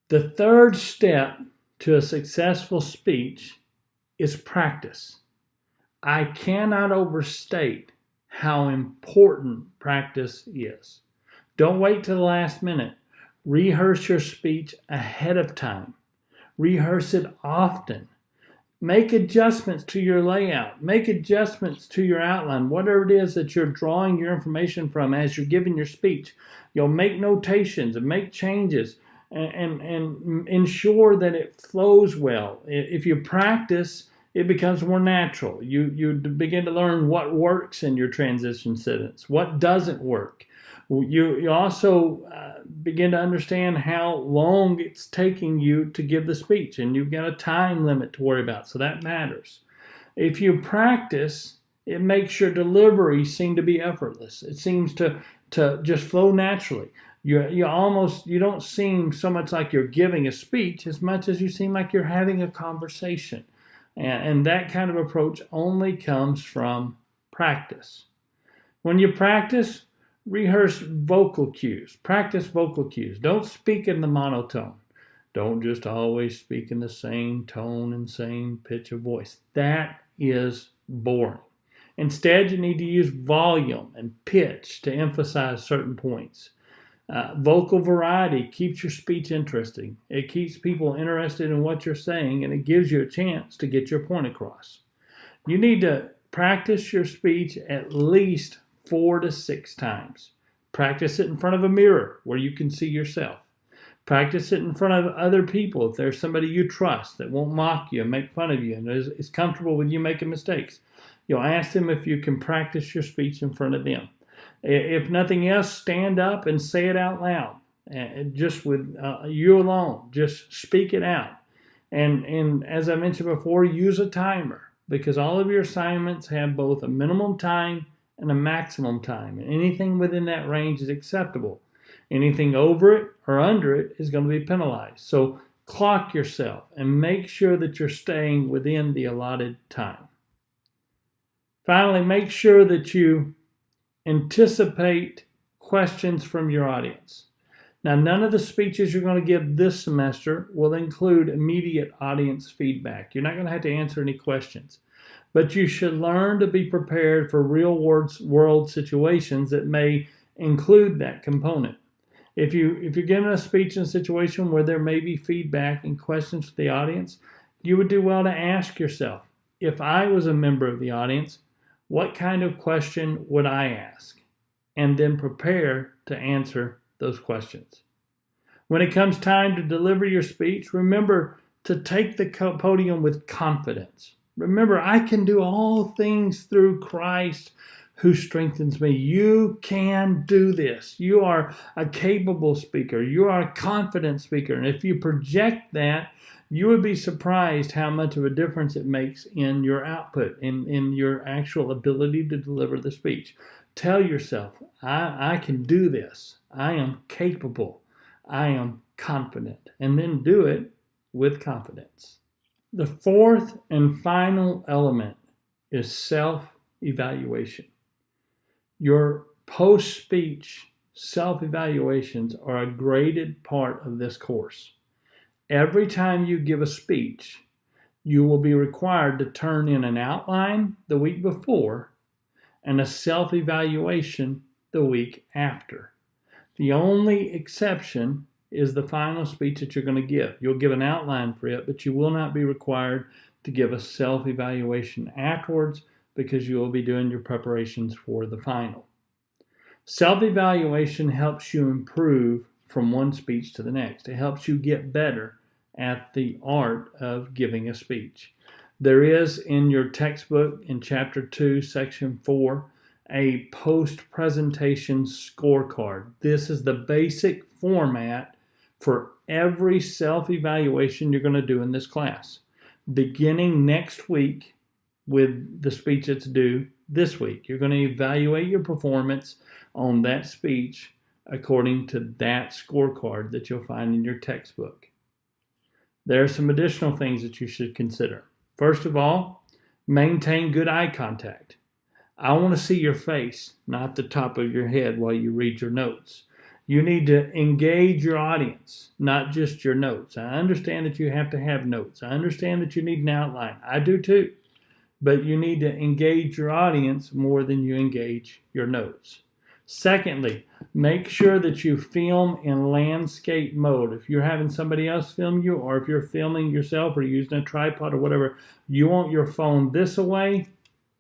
The third step to a successful speech is practice. I cannot overstate how important practice is. Don't wait till the last minute. Rehearse your speech ahead of time. Rehearse it often. Make adjustments to your layout. Make adjustments to your outline. Whatever it is that you're drawing your information from as you're giving your speech, you'll make notations and make changes and ensure that it flows well. If you practice, it becomes more natural. You begin to learn what works in your transition sentence, what doesn't work. You also begin to understand how long it's taking you to give the speech, and you've got a time limit to worry about, so that matters. If you practice, it makes your delivery seem to be effortless. It seems to just flow naturally. You don't seem so much like you're giving a speech as much as you seem like you're having a conversation. And that kind of approach only comes from practice. When you practice, rehearse vocal cues. Practice vocal cues. Don't speak in the monotone. Don't just always speak in the same tone and same pitch of voice. That is boring. Instead, you need to use volume and pitch to emphasize certain points. Vocal variety keeps your speech interesting. It keeps people interested in what you're saying, and it gives you a chance to get your point across. You need to practice your speech at least 4 to 6 times. Practice it in front of a mirror where you can see yourself. Practice it in front of other people if there's somebody you trust that won't mock you and make fun of you and is comfortable with you making mistakes. You'll ask them if you can practice your speech in front of them. If nothing else, stand up and say it out loud, just with you alone. Just speak it out. And as I mentioned before, use a timer, because all of your assignments have both a minimum time and a maximum time. And anything within that range is acceptable. Anything over it or under it is going to be penalized. So clock yourself and make sure that you're staying within the allotted time. Finally, make sure that you anticipate questions from your audience. Now, none of the speeches you're going to give this semester will include immediate audience feedback. You're not going to have to answer any questions. But you should learn to be prepared for real-world situations that may include that component. If you're giving a speech in a situation where there may be feedback and questions to the audience, you would do well to ask yourself, if I was a member of the audience, what kind of question would I ask? And then prepare to answer those questions. When it comes time to deliver your speech, remember to take the podium with confidence. Remember, I can do all things through Christ who strengthens me. You can do this. You are a capable speaker. You are a confident speaker. And if you project that, you would be surprised how much of a difference it makes in your output, in your actual ability to deliver the speech. Tell yourself, I can do this. I am capable. I am confident. And then do it with confidence. The fourth and final element is self-evaluation. Your post-speech self-evaluations are a graded part of this course. Every time you give a speech, you will be required to turn in an outline the week before and a self-evaluation the week after. The only exception is the final speech that you're going to give. You'll give an outline for it, but you will not be required to give a self-evaluation afterwards because you will be doing your preparations for the final. Self-evaluation helps you improve from one speech to the next. It helps you get better at the art of giving a speech. There is in your textbook in Chapter 2, Section 4, a post-presentation scorecard. This is the basic format for every self-evaluation you're going to do in this class. Beginning next week with the speech that's due this week, you're going to evaluate your performance on that speech according to that scorecard that you'll find in your textbook. There are some additional things that you should consider. First of all, maintain good eye contact. I want to see your face, not the top of your head while you read your notes. You need to engage your audience, not just your notes. I understand that you have to have notes. I understand that you need an outline. I do too. But you need to engage your audience more than you engage your notes. Secondly, make sure that you film in landscape mode. If you're having somebody else film you, or if you're filming yourself or using a tripod or whatever, you want your phone this way,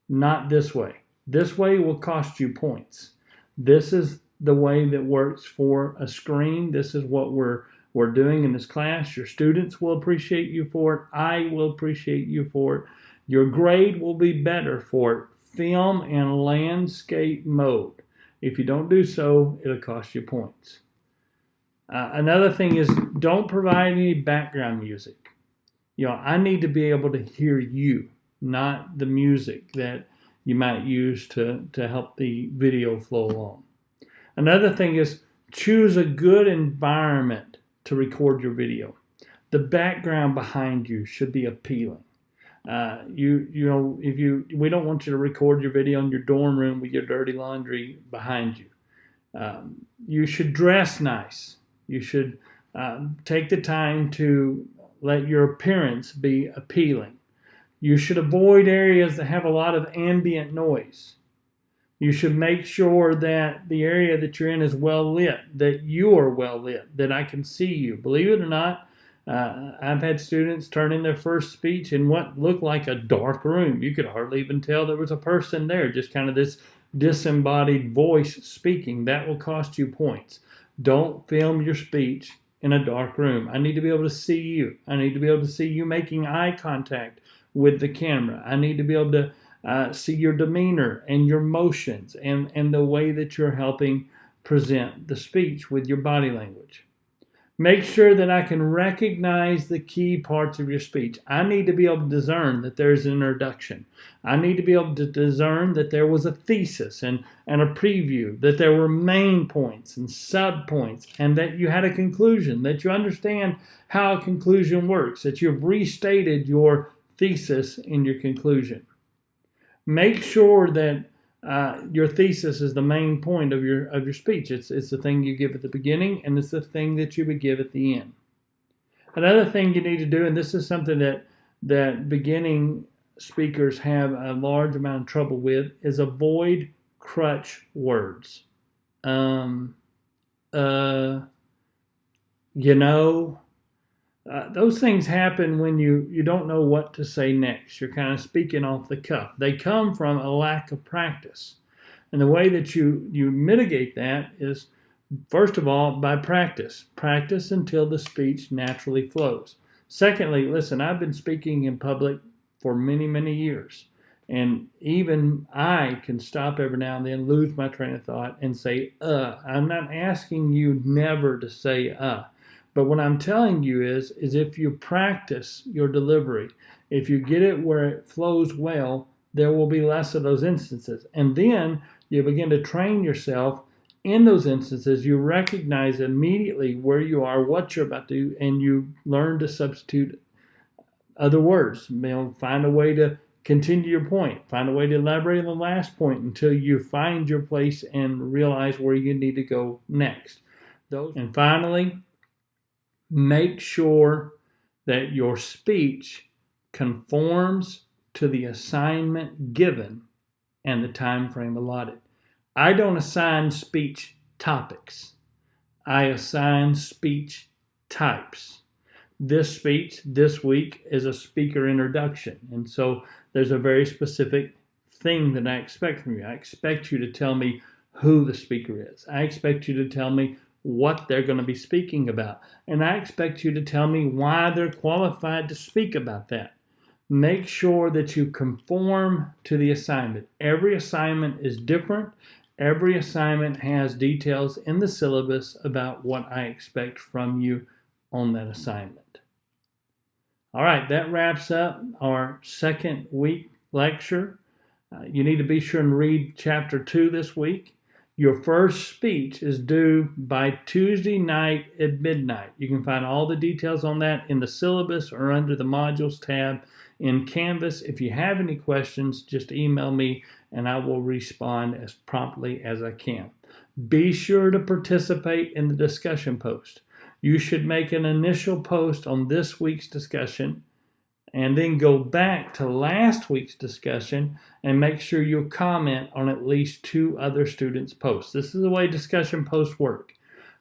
not this way. This way will cost you points. This is the way that works for a screen. This is what we're doing in this class. Your students will appreciate you for it. I will appreciate you for it. Your grade will be better for it. Film in landscape mode. If you don't do so, it'll cost you points. Another thing is, don't provide any background music. I need to be able to hear you, not the music that you might use to help the video flow along. Another thing is, choose a good environment to record your video. The background behind you should be appealing. We don't want you to record your video in your dorm room with your dirty laundry behind you. You should dress nice. You should take the time to let your appearance be appealing. You should avoid areas that have a lot of ambient noise. You should make sure that the area that you're in is well lit, that you are well lit, that I can see you. Believe it or not, I've had students turn in their first speech in what looked like a dark room. You could hardly even tell there was a person there, just kind of this disembodied voice speaking. That will cost you points. Don't film your speech in a dark room. I need to be able to see you. I need to be able to see you making eye contact with the camera. I need to be able to see your demeanor and your motions and the way that you're helping present the speech with your body language. Make sure that I can recognize the key parts of your speech. I need to be able to discern that there's an introduction. I need to be able to discern that there was a thesis and a preview, that there were main points and sub-points, and that you had a conclusion, that you understand how a conclusion works, that you've restated your thesis in your conclusion. Make sure that your thesis is the main point of your speech. It's the thing you give at the beginning, and it's the thing that you would give at the end. Another thing you need to do, and this is something that beginning speakers have a large amount of trouble with, is avoid crutch words. Those things happen when you don't know what to say next. You're kind of speaking off the cuff. They come from a lack of practice. And the way that you mitigate that is, first of all, by practice. Practice until the speech naturally flows. Secondly, listen, I've been speaking in public for many, many years. And even I can stop every now and then, lose my train of thought, and say, I'm not asking you never to say, But what I'm telling you is if you practice your delivery, if you get it where it flows well, there will be less of those instances. And then you begin to train yourself in those instances. You recognize immediately where you are, what you're about to do, and you learn to substitute other words. Find a way to continue your point. Find a way to elaborate on the last point until you find your place and realize where you need to go next. And finally, make sure that your speech conforms to the assignment given and the time frame allotted. I don't assign speech topics. I assign speech types. This speech this week is a speaker introduction, and so there's a very specific thing that I expect from you. I expect you to tell me who the speaker is. I expect you to tell me what they're going to be speaking about. And I expect you to tell me why they're qualified to speak about that. Make sure that you conform to the assignment. Every assignment is different. Every assignment has details in the syllabus about what I expect from you on that assignment. All right, that wraps up our second week lecture. You need to be sure and read chapter 2 this week. Your first speech is due by Tuesday night at midnight. You can find all the details on that in the syllabus or under the modules tab in Canvas. If you have any questions, just email me and I will respond as promptly as I can. Be sure to participate in the discussion post. You should make an initial post on this week's discussion and then go back to last week's discussion and make sure you comment on at least 2 other students' posts. This is the way discussion posts work.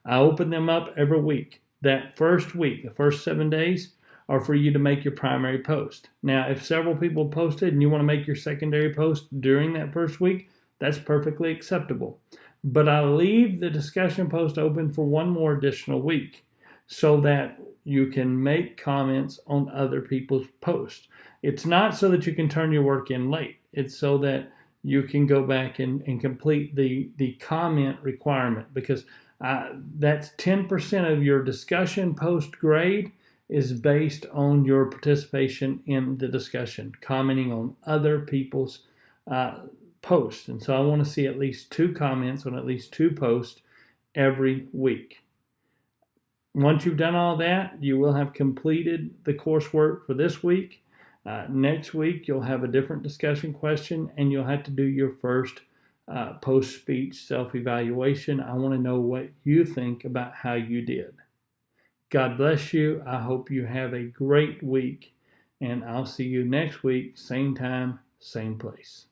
I open them up every week. That first week, the first 7 days, are for you to make your primary post. Now, if several people posted and you want to make your secondary post during that first week, that's perfectly acceptable. But I leave the discussion post open for one more additional week so that you can make comments on other people's posts. It's not so that you can turn your work in late. It's so that you can go back and complete the comment requirement, because that's 10% of your discussion post grade is based on your participation in the discussion, commenting on other people's posts. And so I want to see at least 2 comments on at least 2 posts every week. Once you've done all that, you will have completed the coursework for this week. Next week, you'll have a different discussion question, and you'll have to do your first post-speech self-evaluation. I want to know what you think about how you did. God bless you. I hope you have a great week, and I'll see you next week, same time, same place.